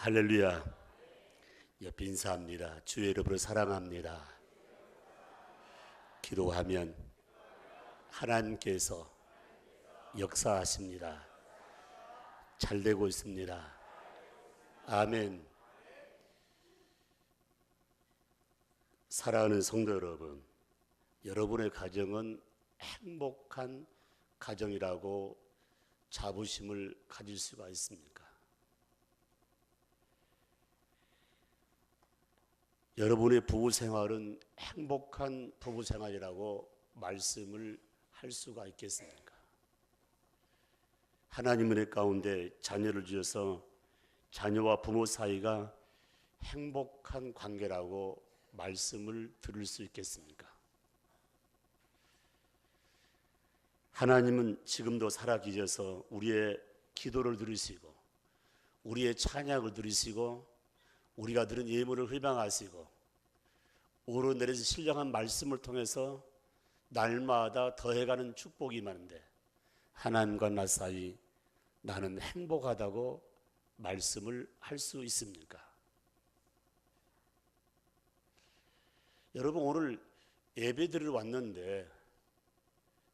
할렐루야. 옆에 인사합니다. 주의 이름으로 사랑합니다. 기도하면 하나님께서 역사하십니다. 잘 되고 있습니다. 아멘. 사랑하는 성도 여러분, 여러분의 가정은 행복한 가정이라고 자부심을 가질 수가 있습니까? 여러분의 부부 생활은 행복한 부부 생활이라고 말씀을 할 수가 있겠습니까? 하나님 은혜 가운데 자녀를 주셔서 자녀와 부모 사이가 행복한 관계라고 말씀을 들을 수 있겠습니까? 하나님은 지금도 살아계셔서 우리의 기도를 들으시고 우리의 찬양을 들으시고 우리가 들은 예물을 회방하시고 오르내려서 신령한 말씀을 통해서 날마다 더해가는 축복이 많은데 하나님과 나 사이 나는 행복하다고 말씀을 할 수 있습니까? 여러분, 오늘 예배드리러 왔는데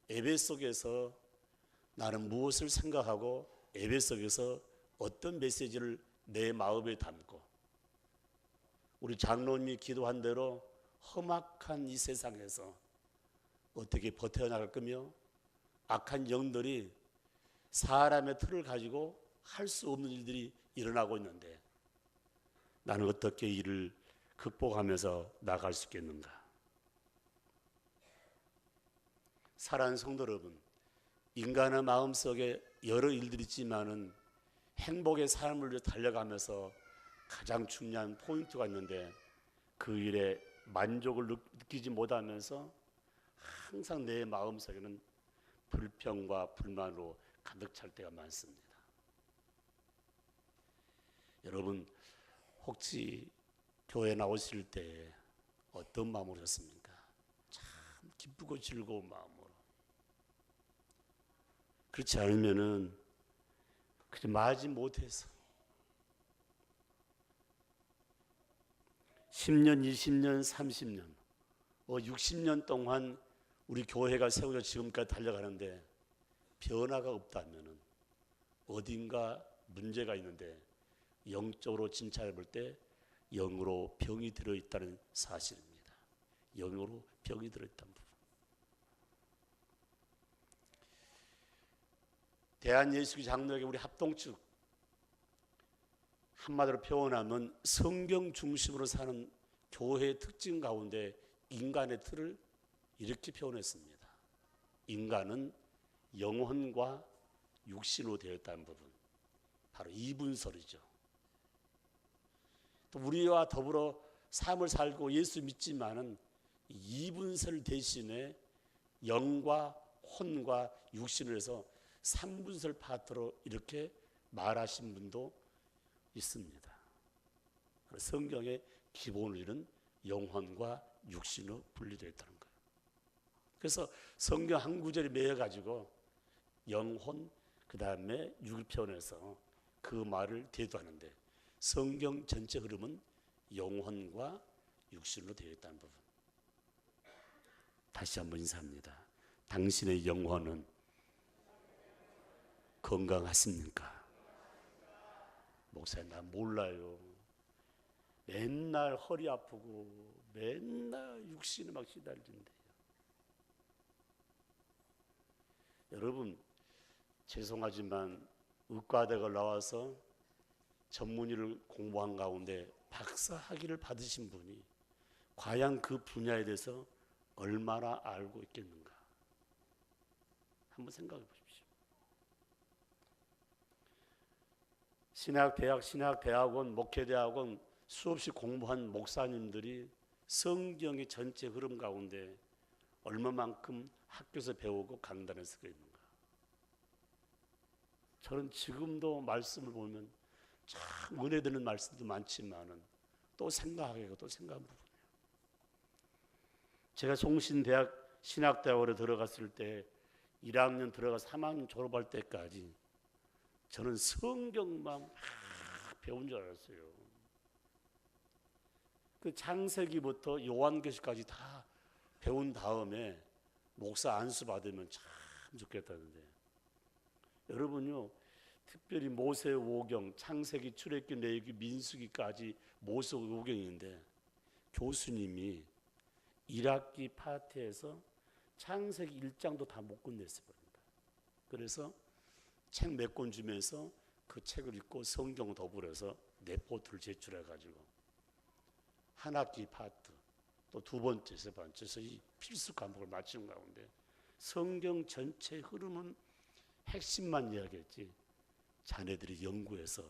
예배 속에서 나는 무엇을 생각하고 예배 속에서 어떤 메시지를 내 마음에 담고 우리 장로님이 기도한 대로 험악한 이 세상에서 어떻게 버텨나갈 거며 악한 영들이 사람의 틀을 가지고 할 수 없는 일들이 일어나고 있는데 나는 어떻게 이를 극복하면서 나갈 수 있겠는가? 사랑하는 성도 여러분, 인간의 마음속에 여러 일들이 있지만은 행복의 삶을 달려가면서 가장 중요한 포인트가 있는데 그 일에 만족을 느끼지 못하면서 항상 내 마음속에는 불평과 불만으로 가득 찰 때가 많습니다. 여러분, 혹시 교회 나오실 때 어떤 마음으로 오셨습니까? 참 기쁘고 즐거운 마음으로. 그렇지 않으면은 그저 맞지 못해서 10년, 20년, 30년, 60년 동안 우리 교회가 세워져 지금까지 달려가는데 변화가 없다면 어딘가 문제가 있는데 영적으로 진찰해 볼 때 영으로 병이 들어있다는 사실입니다. 영으로 병이 들어있다는 부분. 대한예수교 장로교회 우리 합동측 한마디로 표현하면 성경 중심으로 사는 교회의 특징 가운데 인간의 틀을 이렇게 표현했습니다. 인간은 영혼과 육신으로 되어 있다는 부분, 바로 이분설이죠. 또 우리와 더불어 삶을 살고 예수 믿지만은 이분설 대신에 영과 혼과 육신을 해서 삼분설 파트로 이렇게 말하신 분도 있습니다. 성경의 기본 원리는 영혼과 육신으로 분리되어 있다는 거예요. 그래서 성경 한 구절이 매여가지고 영혼 그 다음에 육을 표현해서 그 말을 대두하는데 성경 전체 흐름은 영혼과 육신으로 되어 있다는 부분. 다시 한번 인사합니다. 당신의 영혼은 건강하십니까? 목사님, 나 몰라요. 맨날 허리 아프고 맨날 육신에 막 시달린대요. 여러분, 죄송하지만 의과대학을 나와서 전문의를 공부한 가운데 박사 학위를 받으신 분이 과연 그 분야에 대해서 얼마나 알고 있겠는가? 한번 생각해 보십시오. 신학대학, 신학대학원, 목회대학원 수없이 공부한 목사님들이 성경의 전체 흐름 가운데 얼마만큼 학교에서 배우고 강단에서 있는가? 저는 지금도 말씀을 보면 참 은혜 되는 말씀도 많지만은 또 생각하고 또 생각한 부분이에요. 제가 송신대학 신학대학원에 들어갔을 때 1학년 들어가서 3학년 졸업할 때까지 저는 성경만 배운 줄 알았어요. 그 창세기부터 요한계시까지 다 배운 다음에 목사 안수 받으면 참 좋겠다는데, 여러분요, 특별히 모세 오경, 창세기, 출애굽기, 레위기, 민수기까지 모세 오경인데 교수님이 1학기 파트에서 창세기 1장도 다 못 끝냈어요. 그래서 책 몇 권 주면서 그 책을 읽고 성경 더불어서 레포트를 제출해가지고 한 학기 파트, 또 두 번째, 세 번째서 이 필수 과목을 마치는 가운데 성경 전체 흐름은 핵심만 이야기했지 자네들이 연구해서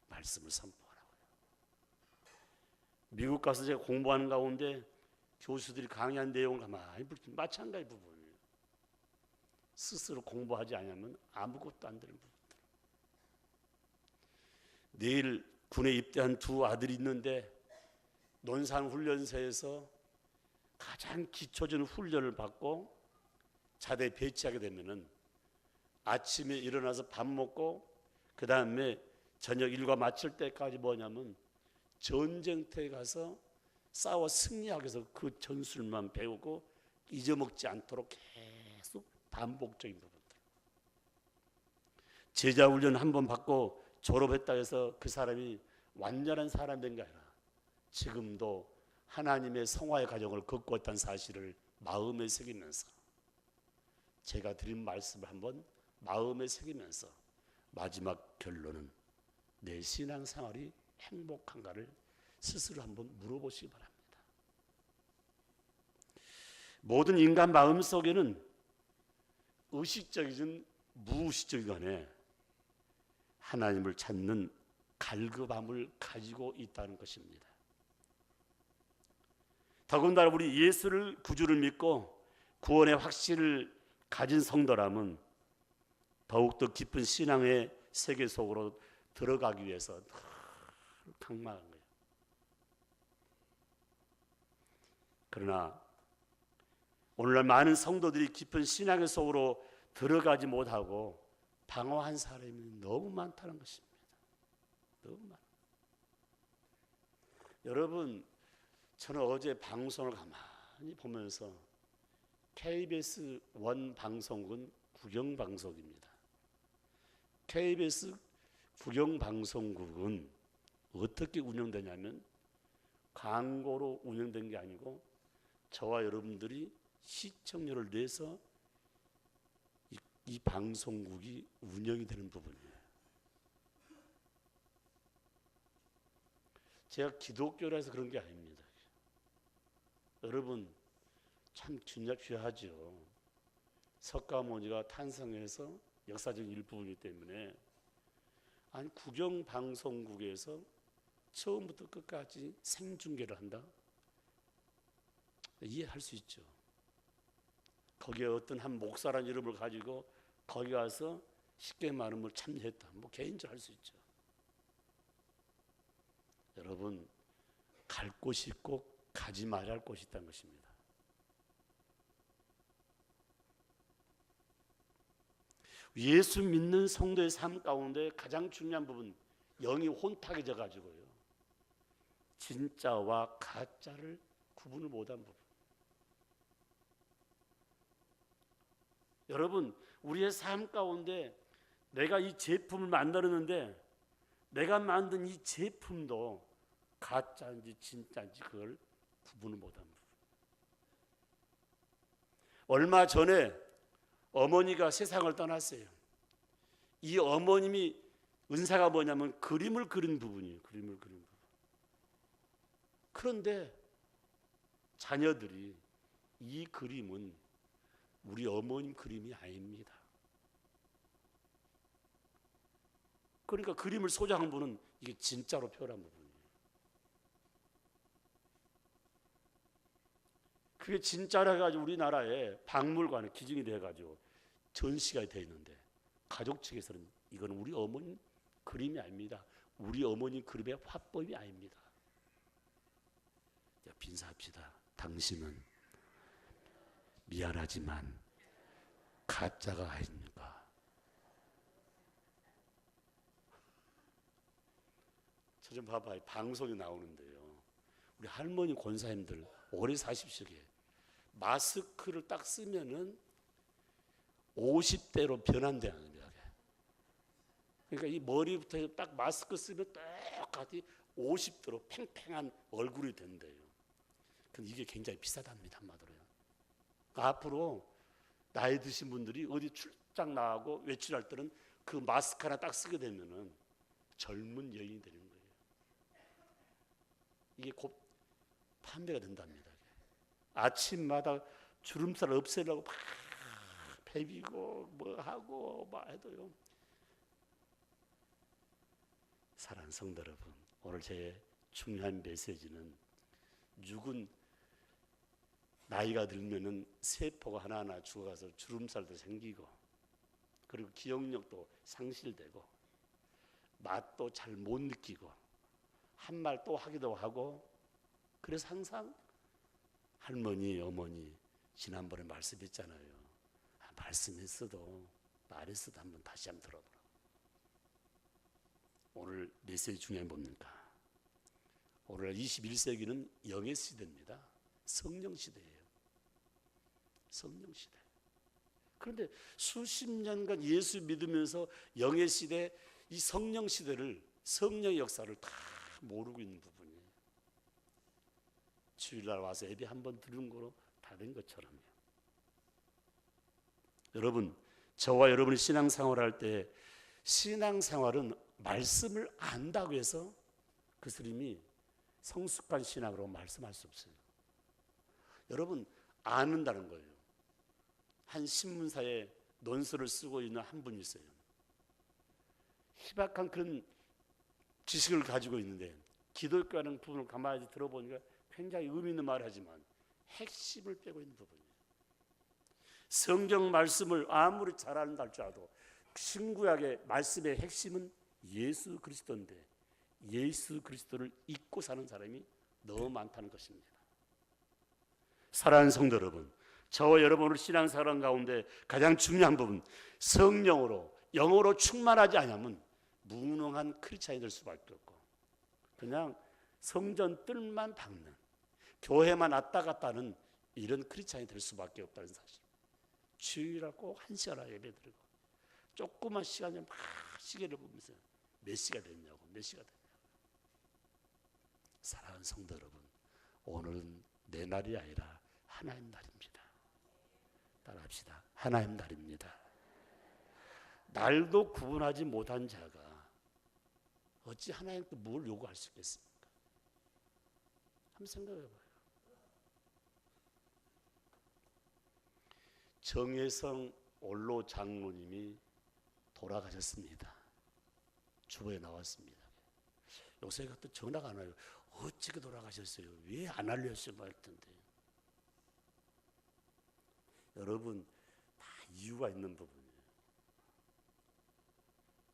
말씀을 선포하라고요. 미국 가서 제가 공부하는 가운데 교수들이 강의한 내용을 가만히 보면 마찬가지 부분이에요. 스스로 공부하지 않으면 아무것도 안 되는 부분들. 내일 군에 입대한 두 아들이 있는데 논산훈련소에서 가장 기초적인 훈련을 받고 자대에 배치하게 되면은 아침에 일어나서 밥 먹고 그 다음에 저녁 일과 마칠 때까지 뭐냐면 전쟁터에 가서 싸워 승리하기 위해서 그 전술만 배우고 잊어먹지 않도록 계속 반복적인 부분들. 제자훈련 한 번 받고 졸업했다 해서 그 사람이 완전한 사람 된 게 아니라 지금도 하나님의 성화의 과정을 겪고 있다는 사실을 마음에 새기면서 제가 드린 말씀을 한번 마음에 새기면서 마지막 결론은 내 신앙생활이 행복한가를 스스로 한번 물어보시기 바랍니다. 모든 인간 마음속에는 의식적이든 무의식적이든 간에 하나님을 찾는 갈급함을 가지고 있다는 것입니다. 더군다나 우리 예수를 구주를 믿고 구원의 확신을 가진 성도라면 더욱더 깊은 신앙의 세계 속으로 들어가기 위해서 강망한 거예요. 그러나 오늘날 많은 성도들이 깊은 신앙의 속으로 들어가지 못하고 방황한 사람이 너무 많다는 것입니다. 너무 많아요. 여러분, 저는 어제 방송을 가만히 보면서 KBS 원 방송국은 국영방송입니다. KBS 국영방송국은 어떻게 운영되냐면 광고로 운영된 게 아니고 저와 여러분들이 시청료를 내서 이 방송국이 운영이 되는 부분이에요. 제가 기독교라서 그런 게 아닙니다. 여러분 참 중요하죠. 석가모니가 탄생해서 역사적인 일부분이기 때문에 아니 국영방송국에서 처음부터 끝까지 생중계를 한다? 이해할 수 있죠. 거기에 어떤 한 목사라는 이름을 가지고 거기 가서 쉽게 말하면 참여했다. 뭐 개인적으로 할 수 있죠. 여러분 갈 곳이 있고 가지 말아야 할 곳이 있다는 것입니다. 예수 믿는 성도의 삶 가운데 가장 중요한 부분, 영이 혼탁해져 가지고요 진짜와 가짜를 구분을 못한 부분. 여러분 우리의 삶 가운데 내가 이 제품을 만들었는데 내가 만든 이 제품도 가짜인지 진짜인지 그걸 구분을 못한 부분. 얼마 전에 어머니가 세상을 떠났어요. 이 어머님이 은사가 뭐냐면 그림을 그린 부분이에요. 그림을 그린 부분. 그런데 자녀들이 이 그림은 우리 어머님 그림이 아닙니다. 그러니까 그림을 소장한 분은 이게 진짜로 표현한 부분이에요. 그게 진짜라 해가지고 우리나라에 박물관에 기증이 돼가지고 전시가 돼 있는데 가족 측에서는 이건 우리 어머니 그림이 아닙니다. 우리 어머니 그림의 화법이 아닙니다. 자, 빈사합시다. 당신은 미안하지만 가짜가 아닙니까? 좀 봐봐요. 방송에 나오는데요. 우리 할머니 권사님들 오래 사십시오. 마스크를 딱 쓰면은 50대로 변한다는 거예요. 그러니까 이 머리부터 딱 마스크 쓰면 똑같이 50대로 팽팽한 얼굴이 된대요. 근데 이게 굉장히 비싸답니다, 한마디로요. 그러니까 앞으로 나이 드신 분들이 어디 출장 나가고 외출할 때는 그 마스크 하나 딱 쓰게 되면은 젊은 여인이 되는 거예요. 이게 곧 판매가 된답니다. 아침마다 주름살을 없애려고 막 베비고 뭐 하고 막 해도요. 사랑하는 성도 여러분, 오늘 제 중요한 메시지는 육은 나이가 들면은 세포가 하나하나 죽어가서 주름살도 생기고, 그리고 기억력도 상실되고, 맛도 잘 못 느끼고, 한 말 또 하기도 하고. 그래서 항상 할머니, 어머니 지난번에 말씀했잖아요. 말씀했어도 말했어도 한번 다시 한번 들어보라고. 오늘 메시지 중요한 게 뭡니까? 오늘 21세기는 영의 시대입니다. 성령 시대예요. 성령 시대. 그런데 수십 년간 예수 믿으면서 영의 시대, 이 성령 시대를, 성령의 역사를 다 모르고 있는 부분이에요. 주일날 와서 예배 한번 들은 거로 다 된 것처럼요. 여러분, 저와 여러분이 신앙생활을 할 때 신앙생활은 말씀을 안다고 해서 그 사람이 성숙한 신앙으로 말씀할 수 없어요. 여러분, 아는다는 거예요. 한 신문사에 논술을 쓰고 있는 한 분이 있어요. 희박한 그런 지식을 가지고 있는데 기독교라는 부분을 가만히 들어보니까 굉장히 의미 있는 말을 하지만 핵심을 빼고 있는 부분이에요. 성경 말씀을 아무리 잘 안다 할지라도 신구약의 말씀의 핵심은 예수 그리스도인데 예수 그리스도를 잊고 사는 사람이 너무 많다는 것입니다. 사랑하는 성도 여러분, 저와 여러분의 신앙생활 가운데 가장 중요한 부분, 성령으로 영어로 충만하지 않으면 무능한 크리스찬이 될 수밖에 없고, 그냥 성전 뜰만 박는, 교회만 왔다 갔다 하는 이런 크리스찬이 될 수밖에 없다는 사실. 주일날 꼭 1시간 예배드리고 조그만 시간에 막 시계를 보면서 몇 시가 됐냐고, 몇 시가 됐냐고. 사랑하는 성도 여러분, 오늘은 내 날이 아니라 하나님 날입니다. 따라합시다. 하나님 날입니다. 날도 구분하지 못한 자가 어찌 하나님께 뭘 요구할 수 있겠습니까? 한번 생각해 봐요. 정혜성 원로 장로님이 돌아가셨습니다. 주보에 나왔습니다. 요새 같은 전화가 안 와요. 어떻게 돌아가셨어요? 왜 안 알렸어요? 말 텐데. 여러분, 다 이유가 있는 부분이에요.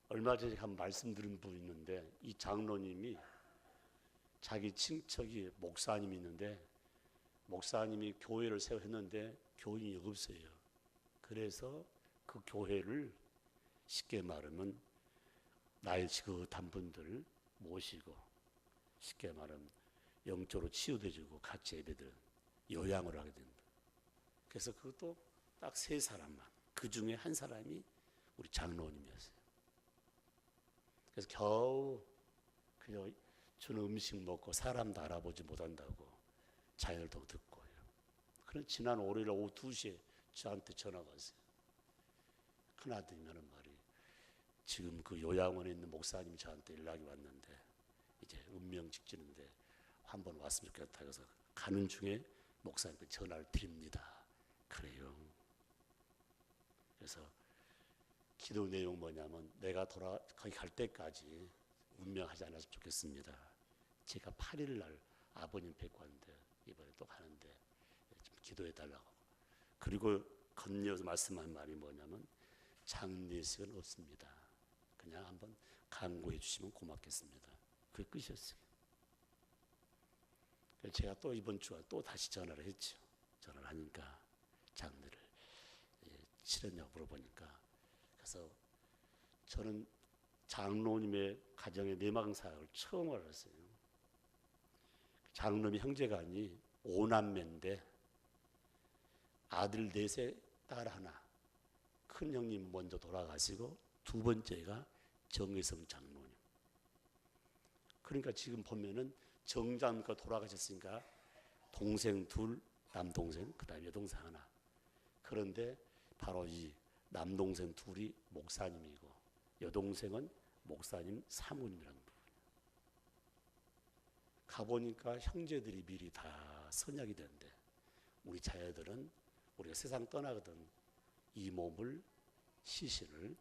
얼마 전에 한 말씀 드린 분 있는데, 이 장로님이 자기 친척이 목사님이 있는데, 목사님이 교회를 세웠는데 교인이 없어요. 그래서 그 교회를 쉽게 말하면 나이 지긋한 분들 모시고, 쉽게 말하면 영적으로 치유돼주고 같이 예배드리는 요양을 하게 된다. 그래서 그것도 딱 3사람만, 그 중에 한 사람이 우리 장로님이었어요. 그래서 겨우 그냥 주는 음식 먹고 사람도 알아보지 못한다고 자연을도 듣고요. 그런 지난 월요일 오후 2시에 저한테 전화가 왔어요. 큰아들이 하는 말이, 지금 그 요양원에 있는 목사님이 저한테 연락이 왔는데 이제 운명 직전인데 한번 왔으면 좋겠다 해서 가는 중에 목사님께 전화를 드립니다. 그래요. 그래서 기도 내용 뭐냐면, 내가 거기 갈 때까지 운명하지 않았으면 좋겠습니다. 제가 8일 날 아버님 뵙고 왔는데 이번에 또 가는데 좀 기도해 달라고. 그리고 건너서 말씀한 말이 뭐냐면, 장례식은 없습니다. 그냥 한번 간구해 주시면 고맙겠습니다. 그게 끝이었어요. 제가 또 이번 주에 또 다시 전화를 했죠. 전화를 하니까 장례를 치렀냐고 물어보니까, 그래서 저는 장로님의 가정의 내막 사역을 처음 알았어요. 장로님이 형제가 아니 5남매인데 아들 넷에 딸 하나. 큰 형님 먼저 돌아가시고 두 번째가 정혜성 장로님. 그러니까 지금 보면은 정장가 돌아가셨으니까 동생 둘, 남동생, 그 다음에 여동생 하나. 그런데 바로 이 남동생 둘이 목사님이고 여동생은 목사님 사모님이라는 부분이에요. 가보니까 형제들이 미리 다 선약이 되는데 우리 자녀들은 우리가 세상 떠나거든 이 몸을 시신을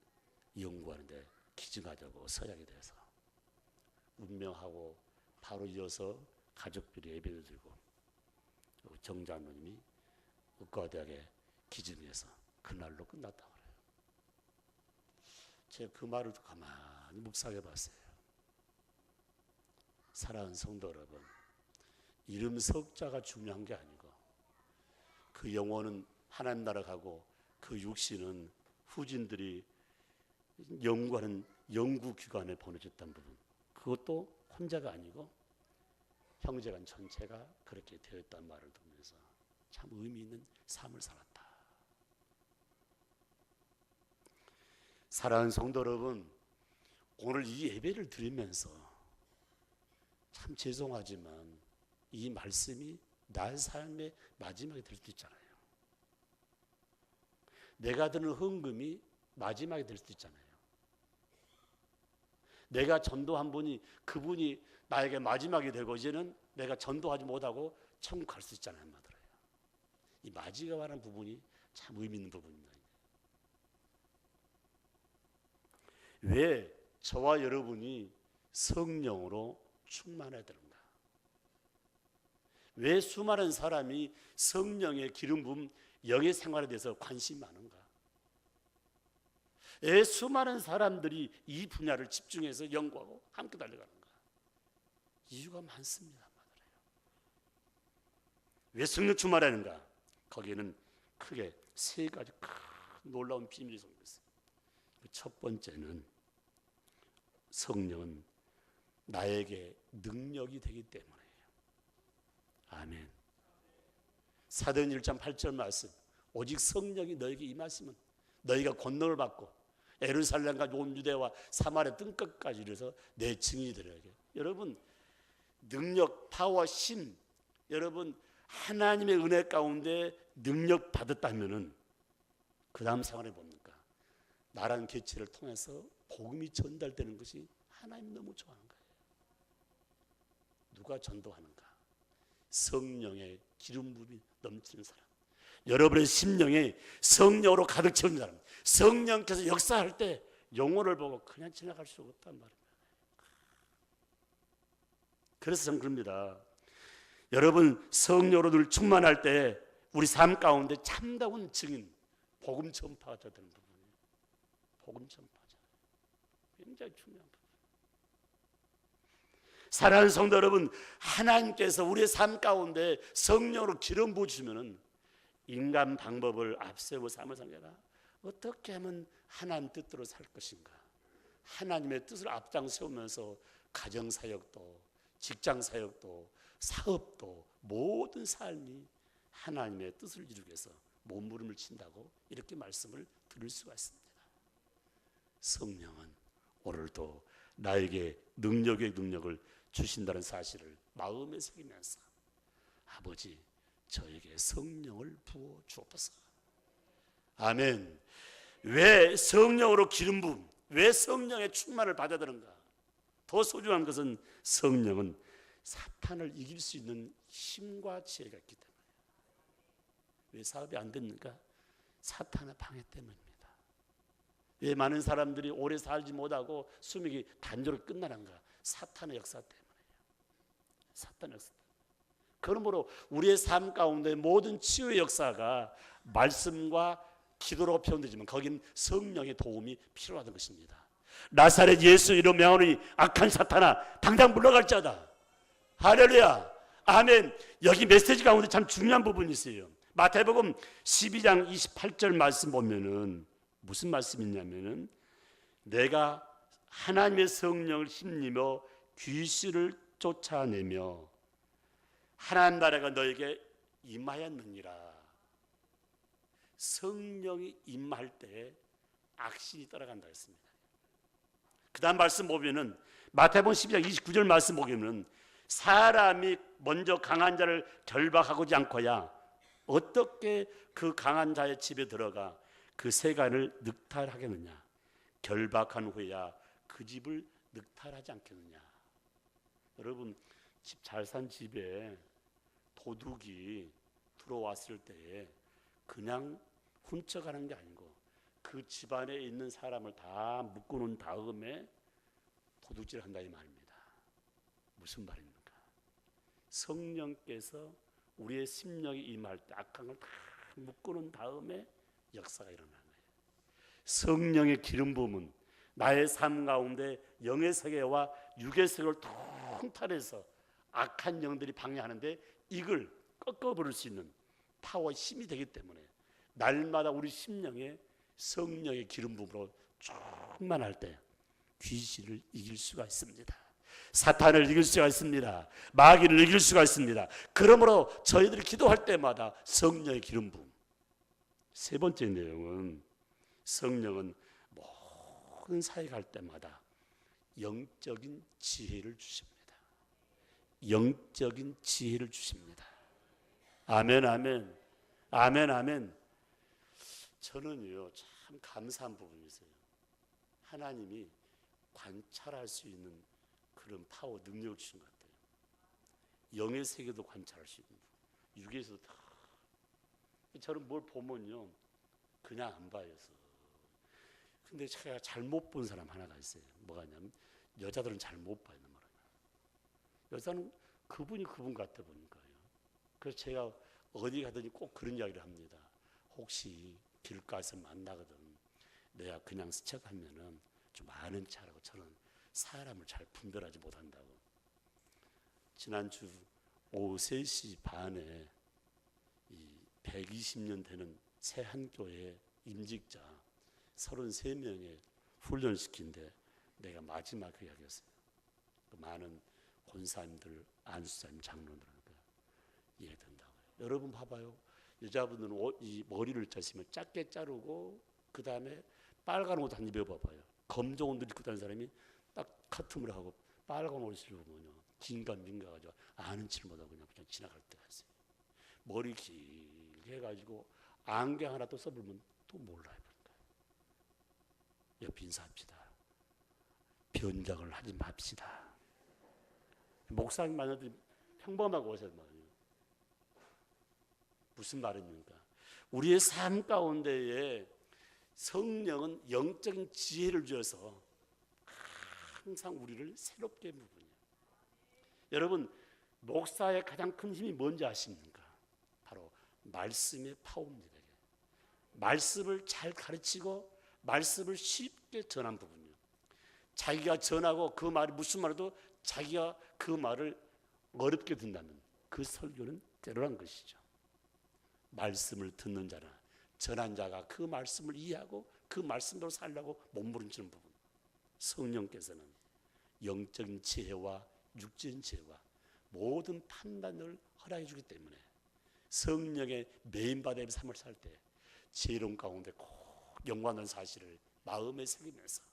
연구하는데 기증하자고 서약이 돼서 운명하고 바로 이어서 가족들이 예배를 드리고 정장로님이 의과대학에 기증해서 그날로 끝났다고 그래요. 제가 그 말을 가만히 묵상해 봤어요. 사랑하는 성도 여러분, 이름 석자가 중요한 게 아니고 그 영혼은 하나님 나라 가고 그 육신은 후진들이 연구하는 연구기관에 보내줬다는 부분, 그것도 혼자가 아니고 형제간 전체가 그렇게 되었다는 말을 듣면서 참 의미 있는 삶을 살았다. 사랑하는 성도 여러분, 오늘 이 예배를 드리면서 참 죄송하지만 이 말씀이 나의 삶의 마지막이 될 수도 있잖아요. 내가 드는 헌금이 마지막이 될 수도 있잖아요. 내가 전도한 분이 그분이 나에게 마지막이 되고 이제는 내가 전도하지 못하고 천국 갈 수 있잖아요. 말들어요. 이 마지막이라는 부분이 참 의미 있는 부분입니다. 왜 저와 여러분이 성령으로 충만해야 되는가? 왜 수많은 사람이 성령의 기름 부음 영의 생활에 대해서 관심이 많은가? 왜 수많은 사람들이 이 분야를 집중해서 연구하고 함께 달려가는가? 이유가 많습니다. 왜 성령 충만하는가? 거기에는 크게 세 가지 큰 놀라운 비밀이 숨겨 있어요. 첫 번째는 성령은 나에게 능력이 되기 때문이에요. 아멘. 사도행전 1장 8절 말씀, 오직 성령이 너에게 임하시면 너희가 권능을 받고 예루살렘과 온 유대와 사마리아 뜰끝까지 이르러서 내 증인이 되리라. 여러분, 능력, 파워, 힘, 여러분 하나님의 은혜 가운데 능력 받았다면은 그 다음 생활에 뭡니까? 나라는 개체를 통해서 복음이 전달되는 것이 하나님 너무 좋아하는 거예요. 누가 전도하는가? 성령의 기름 부음이 넘치는 사람, 여러분의 심령에 성령으로 가득 채운 사람, 성령께서 역사할 때 영혼을 보고 그냥 지나갈 수 없단 말입니다. 그래서 저는 그럽니다. 여러분 성령으로 늘 충만할 때 우리 삶 가운데 참다운 증인, 복음 전파자 되는 부분이에요. 복음 전파자 굉장히 중요한 부분. 사랑하는 성도 여러분, 하나님께서 우리의 삶 가운데 성령으로 기름 부으시면은 인간 방법을 앞세우고 삶을 살려라. 어떻게 하면 하나님 뜻대로 살 것인가? 하나님의 뜻을 앞장 세우면서 가정 사역도, 직장 사역도, 사업도, 모든 삶이 하나님의 뜻을 이루기 위해서 몸부림을 친다고 이렇게 말씀을 들을 수가 있습니다. 성령은 오늘도 나에게 능력의 능력을 주신다는 사실을 마음에 새기면서 아버지, 저에게 성령을 부어 주옵소서. 아멘. 왜 성령으로 기름 부음, 왜 성령의 충만을 받아야 되는가? 더 소중한 것은 성령은 사탄을 이길 수 있는 힘과 지혜가 있기 때문에. 왜 사업이 안 됩니까? 사탄의 방해 때문입니다. 왜 많은 사람들이 오래 살지 못하고 수명이 단조롭게 끝나는가? 사탄의 역사 때문이에요. 사탄의 역사. 그러므로 우리의 삶 가운데 모든 치유의 역사가 말씀과 기도로 표현되지만 거긴 성령의 도움이 필요하다는 것입니다. 나사렛 예수 이름 명하노니 악한 사탄아 당장 물러갈지어다. 할렐루야. 아멘. 여기 메시지 가운데 참 중요한 부분이 있어요. 마태복음 12장 28절 말씀 보면은 무슨 말씀이 있냐면은 내가 하나님의 성령을 힘입어 귀신을 쫓아내며 하나님 나라가 너에게 임하였느니라. 성령이 임할 때 악신이 떠나간다 했습니다. 그 다음 말씀 보면은 마태복음 12장 29절 말씀 보면은 사람이 먼저 강한 자를 결박하고지 않고야 어떻게 그 강한 자의 집에 들어가 그 세간을 늑탈하겠느냐. 결박한 후에야 그 집을 늑탈하지 않겠느냐. 여러분, 집 잘 산 집에 도둑이 들어왔을 때에 그냥 훔쳐가는 게 아니고 그 집안에 있는 사람을 다 묶어놓은 다음에 도둑질을 한다 이 말입니다. 무슨 말입니까? 성령께서 우리의 심령이 임할 때 악한 걸 다 묶어놓은 다음에 역사가 일어나는 거예요. 성령의 기름 부음은 나의 삶 가운데 영의 세계와 육의 세계를 통탈해서 악한 영들이 방해하는데 이걸 꺾어버릴 수 있는 파워, 힘이 되기 때문에 날마다 우리 심령에 성령의 기름 부음으로 충만할 때 귀신을 이길 수가 있습니다. 사탄을 이길 수가 있습니다. 마귀를 이길 수가 있습니다. 그러므로 저희들이 기도할 때마다 성령의 기름 부음. 세 번째 내용은 성령은 모든 사역을 할 때마다 영적인 지혜를 주십니다. 영적인 지혜를 주십니다. 아멘, 아멘, 아멘, 아멘. 저는요 참 감사한 부분이 있어요. 하나님이 관찰할 수 있는 그런 파워, 능력을 주신 것 같아요. 영의 세계도 관찰할 수 있는, 육에서도 다. 저는 뭘 보면요 그냥 안 봐요. 근데 제가 잘못 본 사람 하나가 있어요. 뭐가 냐면 여자들은 잘 못 봐요. 여자는 그분이 그분 같아 보니까요. 그래서 제가 어디 가든지 꼭 그런 이야기를 합니다. 혹시 길가에서 만나거든 내가 그냥 스쳐가면은 좀 아는 체하라고. 저는 사람을 잘 분별하지 못한다고. 지난주 오후 3시 반에 이 120년 되는 새한교회 임직자 33명에 훈련시킨데 내가 마지막 그 이야기였어요. 그 많은 권사님들, 안수사님, 장로들한테 이해된다고요. 여러분 봐봐요. 여자분들은 이 머리를 자시면 짧게 자르고 그 다음에 빨간 옷 한 입어봐봐요. 검정 옷 입고 다니는 사람이 딱 카툼을 하고 빨간 옷을 입으면요 긴가민가가지고 아는 칠 못하고 그냥 지나갈 때가 있어요. 머리 길게 해가지고 안경 하나 또 써보면 또 몰라요. 옆 인사합시다. 변장을 하지 맙시다. 목사님 만나도 평범하고 오세요. 무슨 말입니까? 우리의 삶 가운데에 성령은 영적인 지혜를 주어서 항상 우리를 새롭게 부분이에요. 여러분, 목사의 가장 큰 힘이 뭔지 아십니까? 바로 말씀의 파워입니다. 말씀을 잘 가르치고 말씀을 쉽게 전한 부분이에요. 자기가 전하고 그 말이 무슨 말이도 자기가 그 말을 어렵게 듣는다면 그 설교는 때로란 것이죠. 말씀을 듣는 자나 전한 자가 그 말씀을 이해하고 그 말씀대로 살려고 몸부림치는 부분. 성령께서는 영적인 지혜와 육적인 지혜와 모든 판단을 허락해 주기 때문에 성령의 메인바다의 삶을 살 때 지혜로운 가운데 꼭 영광하는 사실을 마음에 새기면서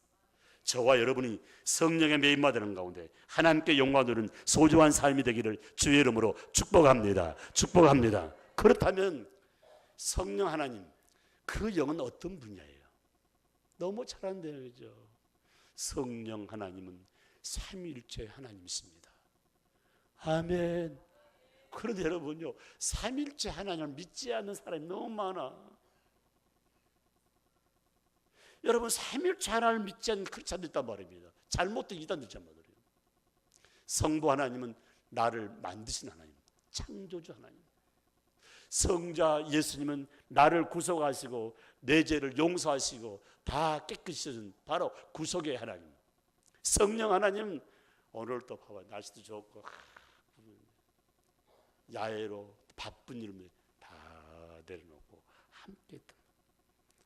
저와 여러분이 성령의 메인바다는 가운데 하나님께 영광 누리는 소중한 삶이 되기를 주의 이름으로 축복합니다. 축복합니다. 그렇다면 성령 하나님, 그 영은 어떤 분야예요? 너무 잘 안돼요, 그죠? 성령 하나님은 삼위일체 하나님이십니다. 아멘. 그런데 여러분요, 삼위일체 하나님을 믿지 않는 사람이 너무 많아. 여러분, 삼위일체 하나님을 믿지 않는 크리스찬도 있단 말입니다. 잘못된 이단도 있단 말이에요. 성부 하나님은 나를 만드신 하나님, 창조주 하나님. 성자 예수님은 나를 구속하시고 내 죄를 용서하시고 다 깨끗이 하신 바로 구속의 하나님. 성령 하나님, 오늘도 봐봐, 날씨도 좋고 야외로 바쁜 일을 다 내려놓고 함께 있다.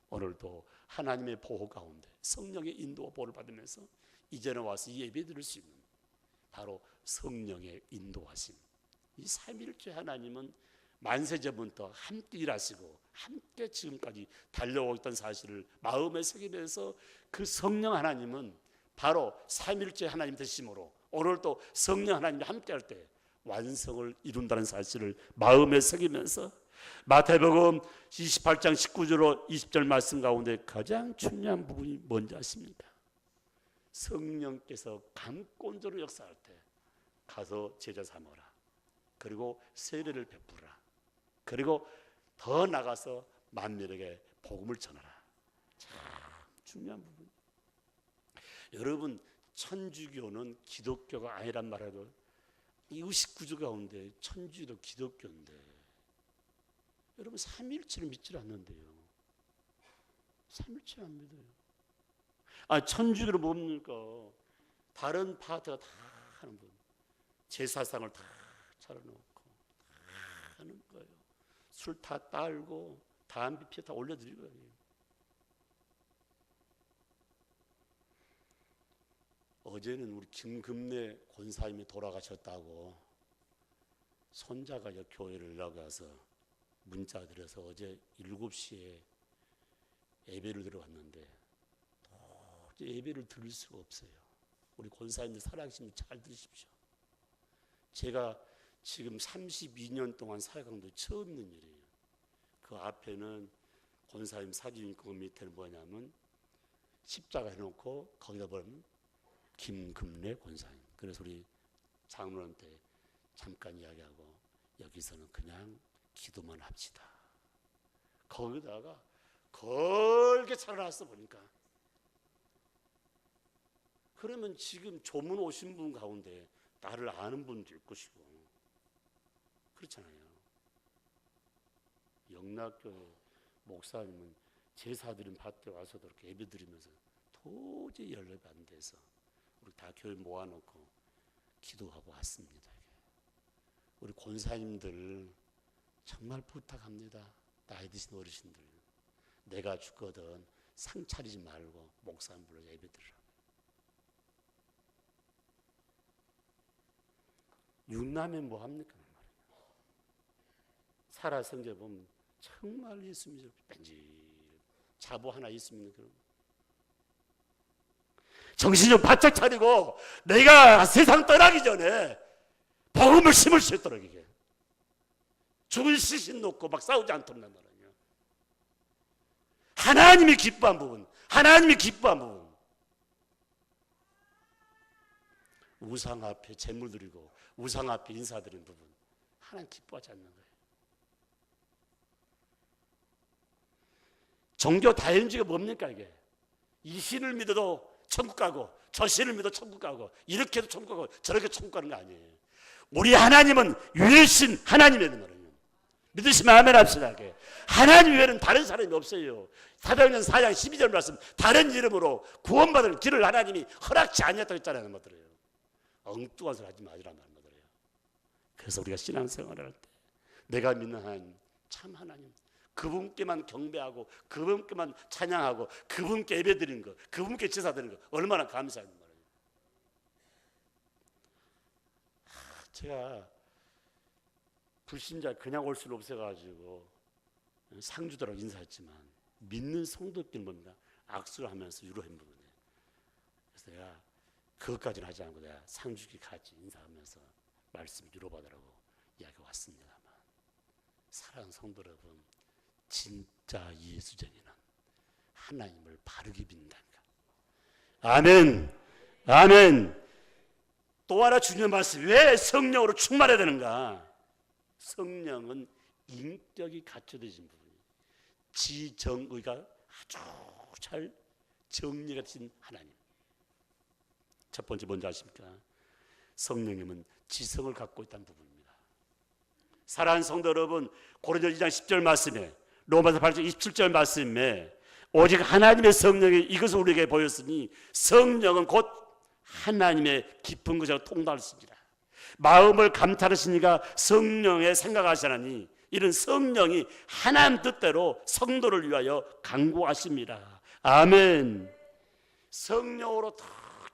오늘도 하나님의 보호 가운데 성령의 인도와 보호를 받으면서 이전에 와서 예배 드릴 수 있는 바로 성령의 인도하심. 이 삼위일체 하나님은 만세전부터 함께 일하시고 함께 지금까지 달려오고 있던 사실을 마음에 새기면서 그 성령 하나님은 바로 삼위일체 하나님 되심으로 오늘 또 성령 하나님과 함께 할 때 완성을 이룬다는 사실을 마음에 새기면서 마태복음 28장 19절로 20절 말씀 가운데 가장 중요한 부분이 뭔지 아십니까? 성령께서 감권적으로 역사할 때 가서 제자 삼으라. 그리고 세례를 베푸라. 그리고 더 나가서 만민에게 복음을 전하라. 참 중요한 부분. 여러분, 천주교는 기독교가 아니란 말해도 이 의식구조 가운데 천주교도 기독교인데 여러분 삼위일체를 믿지 않는데요. 삼위일체를 안 믿어요. 천주교는 뭡니까? 다른 파트가 다 하는 분, 제사상을 다 차려놓고 다 하는 거예요. 술 다 딸고 담배 피워 다 올려드리고 거예요. 어제는 우리 김금래 권사님이 돌아가셨다고 손자가 교회를 나가서 문자 드려서 어제 7시에 예배를 들어갔는데 도저히 예배를 들을 수가 없어요. 우리 권사님들 살아계시면 잘 들으십시오. 제가 지금 32년 동안 사역하는데 처음 있는 일이에요. 그 앞에는 권사님 사진이 있고 그 밑에는 뭐냐면 십자가 해놓고 거기다 보면 김금래 권사님. 그래서 우리 장로한테 잠깐 이야기하고 여기서는 그냥 기도만 합시다. 거기다가 걸게 차려놨어 보니까. 그러면 지금 조문 오신 분 가운데 나를 아는 분도 있을 것이고 그렇잖아요. 영락교회 목사님은 제사드린 밭에 와서도 이렇게 예배 드리면서 도저히 연락이 안 돼서 우리 다 교회 모아놓고 기도하고 왔습니다. 우리 권사님들 정말 부탁합니다. 나이 드신 어르신들, 내가 죽거든 상 차리지 말고 목사님 불러 예배 드리라. 육남에 뭐 합니까? 살아 성경에 보면 정말 예수님이 뺀질 자부 하나 있습니다. 그럼 정신 좀 바짝 차리고 내가 세상 떠나기 전에 복음을 심을 수 있도록 이게 죽은 시신 놓고 막 싸우지 않도록 말이에요. 하나님이 기뻐한 부분, 하나님이 기뻐한 부분. 우상 앞에 제물 드리고 우상 앞에 인사드리는 부분 하나님 기뻐하지 않는 거예요. 종교 다인주의가 뭡니까 이게? 이 신을 믿어도 천국 가고 저 신을 믿어도 천국 가고 이렇게 해도 천국 가고 저렇게 천국 가는 거 아니에요. 우리 하나님은 유일신 하나님이라는 말이에요. 믿으시면 아멘 합시다. 하나님 외에는 다른 사람이 없어요. 사도행전 4장 12절 말씀 다른 이름으로 구원받을 길을 하나님이 허락지 아니었다고 했잖아요. 말들어요. 엉뚱한 소리 하지 마시란 말들어요. 그래서 우리가 신앙생활을 할 때 내가 믿는 하나님 참 하나님 그분께만 경배하고 그분께만 찬양하고 그분께 예배드리는 거 그분께 제사드리는 거 얼마나 감사한 말이에요. 제가 불신자 그냥 올 수는 없어가지고 상주도록 인사했지만 믿는 성도끼리 뭡니까? 악수를 하면서 유로한 부분이에요. 그래서 내가 그것까지는 하지 않고 내가 상주기 같이 인사하면서 말씀 유로받으라고 이야기가 왔습니다만 사랑하는 성도 여러분 진짜 예수쟁이는 하나님을 바르게 믿는다니까. 아멘 아멘. 또 하나 중요한 말씀 왜 성령으로 충만해야 되는가? 성령은 인격이 갖춰진 부분이에요. 지정의가 아주 잘 정리가 된 하나님. 첫 번째 뭔지 아십니까? 성령님은 지성을 갖고 있다는 부분입니다. 사랑하는 성도 여러분 고린도서 2장 10절 말씀에 로마서 8장 27절 말씀에 오직 하나님의 성령이 이것을 우리에게 보였으니 성령은 곧 하나님의 깊은 것을 통달하십니다. 마음을 감찰하시니까 성령의 생각하시나니 이런 성령이 하나님 뜻대로 성도를 위하여 간구하십니다. 아멘. 성령으로 더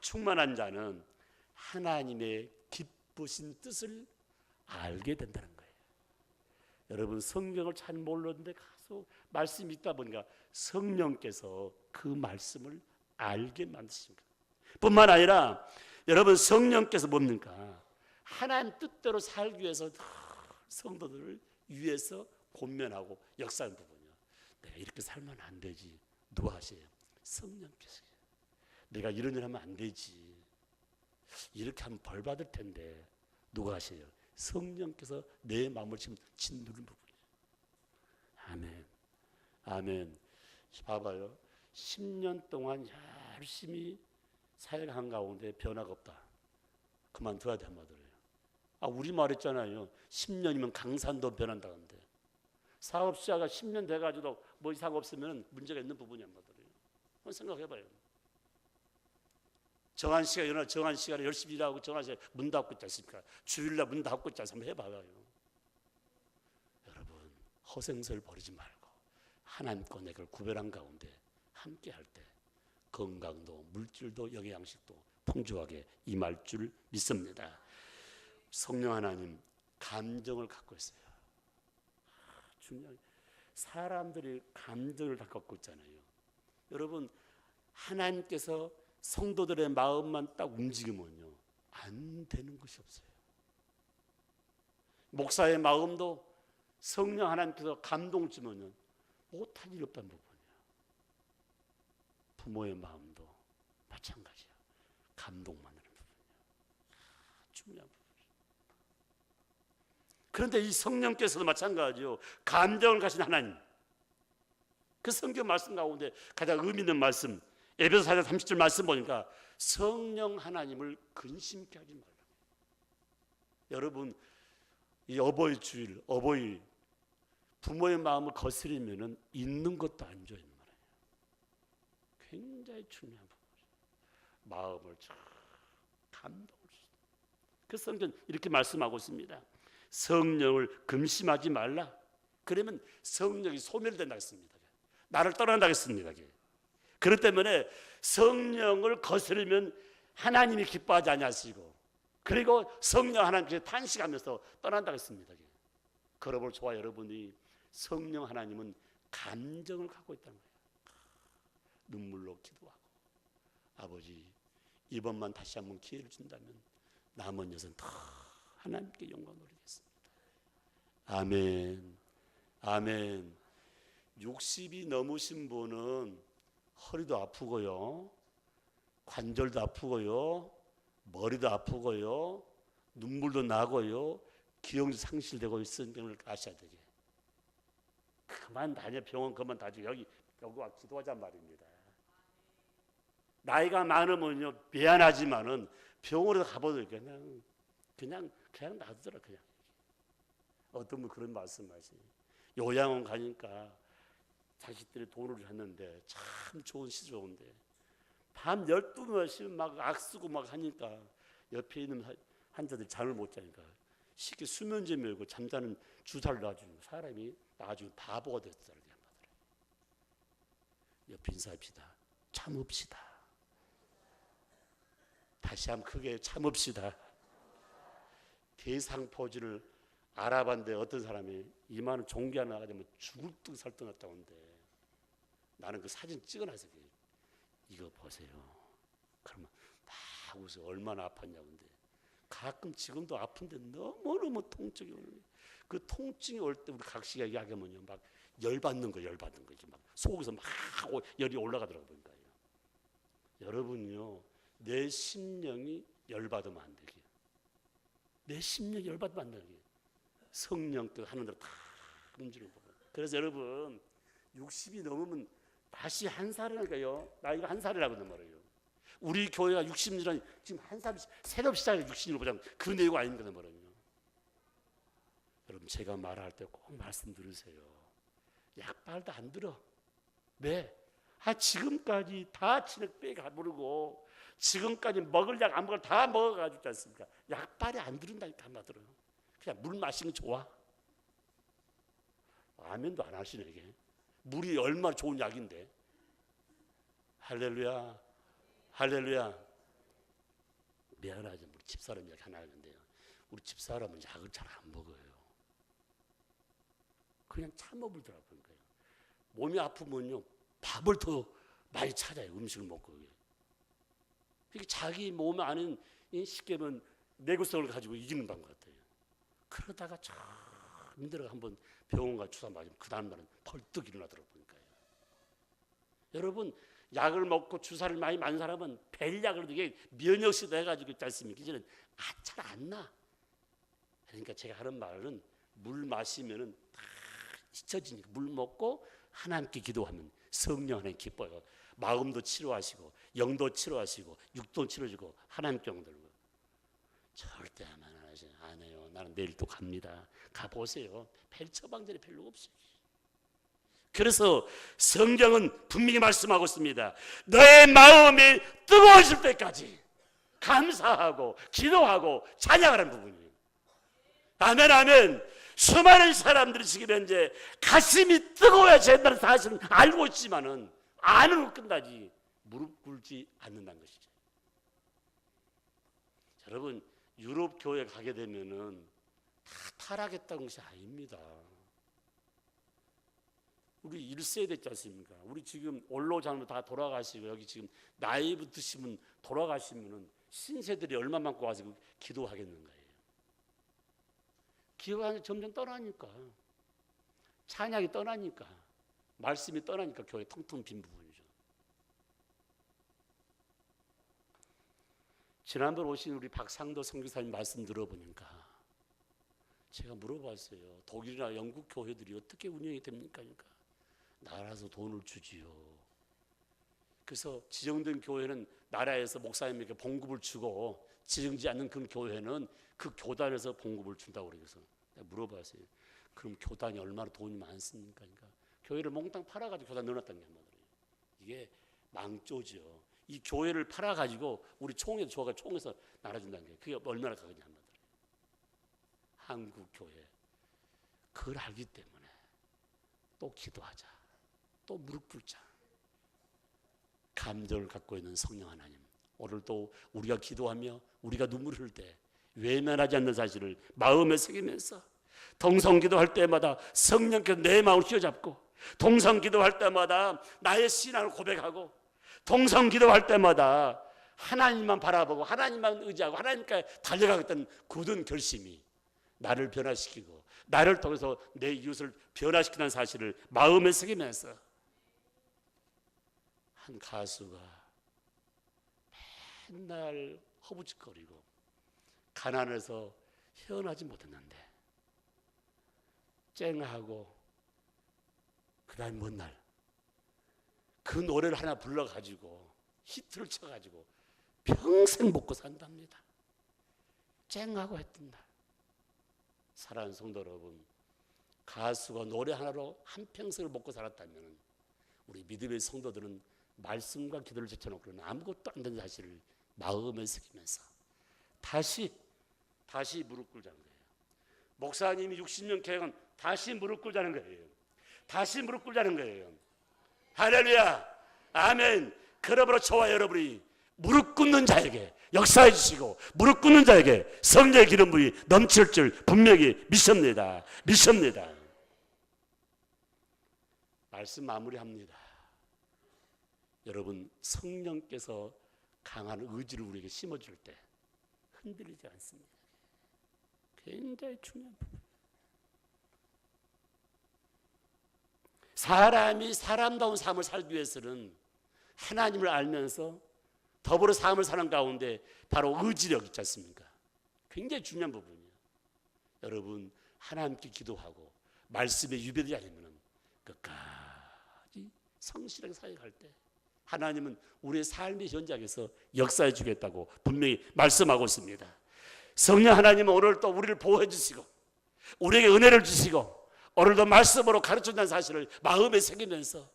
충만한 자는 하나님의 기쁘신 뜻을 알게 된다는 거예요. 여러분, 성경을 잘 모르는데 가서 말씀이 있다 보니까 성령께서 그 말씀을 알게 만드십니다. 뿐만 아니라 여러분, 성령께서 뭡니까? 하나님 뜻대로 살기 위해서 성도들을 위해서 권면하고 역사하는 부분이요. 내가 이렇게 살면 안 되지. 누가 하세요? 성령께서. 내가 이런 일 하면 안 되지. 이렇게 하면 벌 받을 텐데 누가 하세요? 성령께서 내 마음을 지금 짓누르는 부분이에요. 아멘. 아멘. 봐봐요. 10년 동안 열심히 사역한 가운데 변화가 없다. 그만둬야 돼, 한마디로. 우리 말했잖아요. 10년이면 강산도 변한다는데. 사업 시작가 10년 돼가지고 뭐 이상 없으면 문제가 있는 부분이 한마디로. 한번 생각해봐요. 정한 시간에 일어나 정한 시간에 열심히 일하고 정한 시간에 문 닫고 있지 않습니까? 주일날 문 닫고 있지 않습니까? 한번 해봐요. 여러분, 허생설 버리지 말고 하나님과 내가 구별한 가운데 함께 할 때 건강도 물질도 영양식도 풍족하게 임할 줄 믿습니다. 성령 하나님 감정을 갖고 있어요. 중요한 사람들이 감정을 다 갖고 있잖아요. 여러분, 하나님께서 성도들의 마음만 딱 움직이면요 안 되는 것이 없어요. 목사의 마음도 성령 하나님께서 감동을 주면요 못할 일이 없다는 부분이에요. 부모의 마음도 마찬가지예요. 감동만 하는 부분이에요. 중요한 부분. 그런데 이 성령께서도 마찬가지요. 감정을 가진 하나님. 그 성경 말씀 가운데 가장 의미 있는 말씀, 에베소 4장 30절 말씀 보니까 성령 하나님을 근심케 하지 말라. 여러분, 이 어버이 주일, 어버이 부모의 마음을 거스리면은 있는 것도 안 줘요. 굉장히 중요한 부분이에요. 마음을 감동을 주시다. 그 성경 이렇게 말씀하고 있습니다. 성령을 금심하지 말라. 그러면 성령이 소멸된다 했습니다. 나를 떠난다 했습니다. 그렇기 때문에 성령을 거스르면 하나님이 기뻐하지 아니하시고 그리고 성령 하나님께서 탄식하면서 떠난다 했습니다. 그러므로 저와 여러분이 성령 하나님은 감정을 갖고 있다는 거예요. 눈물로 기도하고 아버지 이번만 다시 한번 기회를 준다면 남은 여생 더 하나님께 영광 돌리겠습니다. 아멘. 아멘. 60이 넘으신 분은 허리도 아프고요, 관절도 아프고요, 머리도 아프고요, 눈물도 나고요, 기억도 상실되고 있는 걸 아셔야 되게. 그만 다녀, 병원 그만 다니고 여기 와 기도하자 말입니다. 나이가 많으면요 미안하지만은 병원에 가보도 그냥 놔두더라. 그냥 어떤 분 그런 말씀하시니 요양원 가니까 자식들이 돈을 줬는데 참 좋은 시좋은데 밤 12시면 막 악쓰고 막 하니까 옆에 있는 환자들이 잠을 못 자니까 쉽게 수면제 메고 잠자는 주사를 놔주는 사람이 나중에 바보가 됐다는 게 한마디로. 옆에 인사합시다. 참읍시다. 다시 한번 크게 참읍시다. 대상포진을 알아봤는데 어떤 사람이 이만한 종기 하나 가지고 죽을 듯 살떠났다고 하는데 나는 그 사진 찍어놔서 이거 보세요. 그러면 막 웃어. 얼마나 아팠냐고. 근데 가끔 지금도 아픈데 너무너무 통증이 오는 그 통증이 올 때 우리 각시가 이야기하면요 막 열받는 거 이렇게 막 속에서 막 열이 올라가더라고요. 보니까요. 여러분요 내 심령이 열받으면 안 되게. 내 심령이 열받으면 안 되게. 성령 때 하는 대로 다 움직이는 부분. 그래서 여러분 60이 넘으면 다시 한 살이니까요. 나이가 한 살이라고 말해요. 우리 교회가 60년 지금 한 살 새로 시작해 60년 보자면 그 내용 아닙니다 말이에요. 여러분 제가 말할 때 꼭 말씀 들으세요. 약발도 안 들어. 왜? 지금까지 다 진액 빼가 모르고 지금까지 먹을 약 안 먹을 다 먹어가지고 있지 않습니까? 약발이 안 들은다니까 한마디로. 그냥 물 마시면 좋아. 아멘도 안 하시네 이게. 물이 얼마나 좋은 약인데. 할렐루야. 할렐루야. 미안하지만 우리 집사람 이야기 하나 하는데요. 우리 집사람은 약을 잘 안 먹어요. 그냥 참아보더라고요. 몸이 아프면요 밥을 더 많이 찾아요. 음식을 먹고. 이게 자기 몸 안에 쉽게는 내구성을 가지고 이기는 것 같아요. 그러다가 참 힘들어 한번 병원 가 주사 맞으면 그 다음 날은 벌떡 일어나더라고요. 여러분 약을 먹고 주사를 많이 맞은 사람은 벨약을 이게 면역시도 해가지고 있지 않습니까? 이제는 잘 안 나. 그러니까 제가 하는 말은 물 마시면은 다 잊혀지니까 물 먹고 하나님께 기도하면 성령 하나님 기뻐요. 마음도 치료하시고 영도 치료하시고 육도 치료주고 하나님께 영들고 절대 안 해요. 나는 내일 또 갑니다. 가보세요. 별 처방전이 별로 없어요. 그래서 성경은 분명히 말씀하고 있습니다. 너의 마음이 뜨거워질 때까지 감사하고 기도하고 찬양하는 부분이에요. 아멘 아멘. 수많은 사람들이 지금 현재 가슴이 뜨거워야 된다는 사실은 알고 있지만은 안으로 끝나지 무릎 꿇지 않는다는 것이죠. 여러분 유럽 교회 가게 되면은 다 타락했다는 것이 아닙니다. 우리 1세대 있지 않습니까? 우리 지금 올로자는 다 돌아가시고 여기 지금 나이 드시면 돌아가시면은 신세들이 얼마 많고 와서 기도하겠는 거예요. 기도가 점점 떠나니까 찬양이 떠나니까 말씀이 떠나니까 교회 텅텅 빈 부분이죠. 지난번 오신 우리 박상도 선교사님 말씀 들어보니까 제가 물어봤어요. 독일이나 영국 교회들이 어떻게 운영이 됩니까? 그러니까 나라에서 돈을 주지요. 그래서 지정된 교회는 나라에서 목사님에게 봉급을 주고 지정지 않는 그 교회는 그 교단에서 봉급을 준다고 그래서 내가 물어봤어요. 그럼 교단이 얼마나 돈이 많습니까? 그러니까 교회를 몽땅 팔아가지고 교단 넣어놨다는 게 말이에요. 이게 망조죠. 이 교회를 팔아가지고 우리 총에서 줘가 총에서 나눠준다는 게 그게 얼마나 가겠냐 말이에요. 한국 교회 그걸 알기 때문에 또 기도하자. 또 무릎 꿇자. 감정을 갖고 있는 성령 하나님, 오늘도 우리가 기도하며 우리가 눈물을 흘릴 때 외면하지 않는 사실을 마음에 새기면서 동성 기도할 때마다 성령께서 내 마음을 휘어잡고 동성 기도할 때마다 나의 신앙을 고백하고 동성 기도할 때마다 하나님만 바라보고 하나님만 의지하고 하나님께 달려가겠다는 굳은 결심이 나를 변화시키고 나를 통해서 내 이웃을 변화시키는 사실을 마음에 새기면서 한 가수가 맨날 허부직거리고 가난해서 헤어나지 못했는데 쨍하고 그 다음 먼 날 그 노래를 하나 불러가지고 히트를 쳐가지고 평생 먹고 산답니다. 쨍하고 했던 날. 사랑하는 성도 여러분, 가수가 노래 하나로 한평생을 먹고 살았다면 우리 믿음의 성도들은 말씀과 기도를 제쳐놓고는 아무것도 안 되는 사실을 마음에 새기면서 다시 무릎 꿇자는 거예요. 목사님이 60년 계획은 다시 무릎 꿇자는 거예요. 다시 무릎 꿇자는 거예요. 할렐루야 아멘. 그러므로 저와 여러분이 무릎 꿇는 자에게 역사해 주시고 무릎 꿇는 자에게 성령의 기름 부이 넘칠 줄 분명히 믿습니다. 말씀 마무리합니다. 여러분 성령께서 강한 의지를 우리에게 심어줄 때 흔들리지 않습니다. 굉장히 중요한 부분. 사람이 사람다운 삶을 살기 위해서는 하나님을 알면서 더불어 삶을 사는 가운데 바로 의지력 있지 않습니까? 굉장히 중요한 부분이에요. 여러분 하나님께 기도하고 말씀에 유배되지 않으면 끝까지 성실하게 사역할 때 하나님은 우리의 삶의 현장에서 역사해 주겠다고 분명히 말씀하고 있습니다. 성령 하나님은 오늘 또 우리를 보호해 주시고 우리에게 은혜를 주시고 오늘도 말씀으로 가르쳐준다는 사실을 마음에 새기면서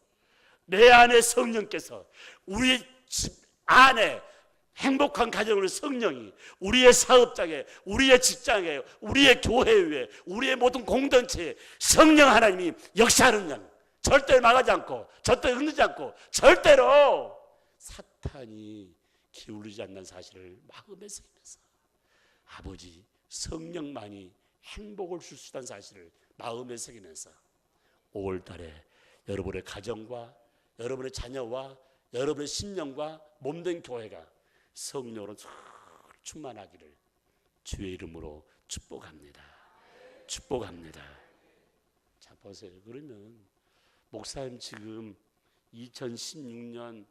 내 안에 성령께서 우리 집 안에 행복한 가정을 성령이 우리의 사업장에 우리의 직장에 우리의 교회에 우리의 모든 공동체에 성령 하나님이 역사하는 날 절대 막하지 않고 절대 흔들지 않고 절대로 사탄이 기울이지 않는 사실을 마음에 새기면서 아버지 성령만이 행복을 줄 수 있다는 사실을 마음에 새기면서 5월 달에 여러분의 가정과 여러분의 자녀와 여러분의 심령과 몸된 교회가 성령으로 충만하기를 주의 이름으로 축복합니다. 축복합니다. 자 보세요. 그러면 목사님 지금 2016년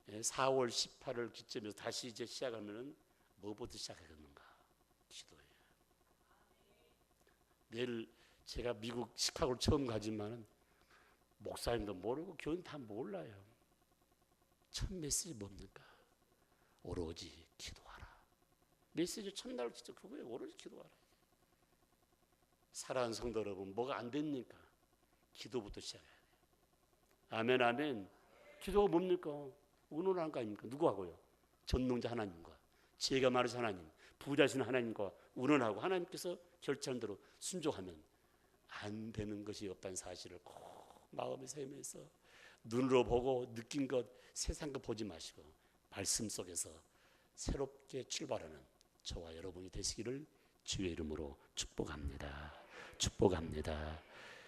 4월 18일 기점에서 다시 이제 시작하면은 뭐부터 시작하겠는가? 기도예요. 내일 제가 미국 시카고를 처음 가지만은 목사님도 모르고 교인 다 몰라요. 첫 메시지 뭡니까? 오로지 기도하라. 메시지 첫날 진짜 그거예요. 오로지 기도하라. 사랑하는 성도 여러분, 뭐가 안 됩니까? 기도부터 시작해야 돼요. 아멘, 아멘. 기도가 뭡니까? 의논하는 거 아닙니까? 누구하고요? 전능자 하나님과 지혜가 많으신 하나님, 부자신 하나님과 의논하고 하나님께서 결정한 대로 순종하면 안 되는 것이 없다는 사실을 꼭 마음에 새기면서 눈으로 보고 느낀 것, 세상 것 보지 마시고 말씀 속에서 새롭게 출발하는 저와 여러분이 되시기를 주의 이름으로 축복합니다. 축복합니다.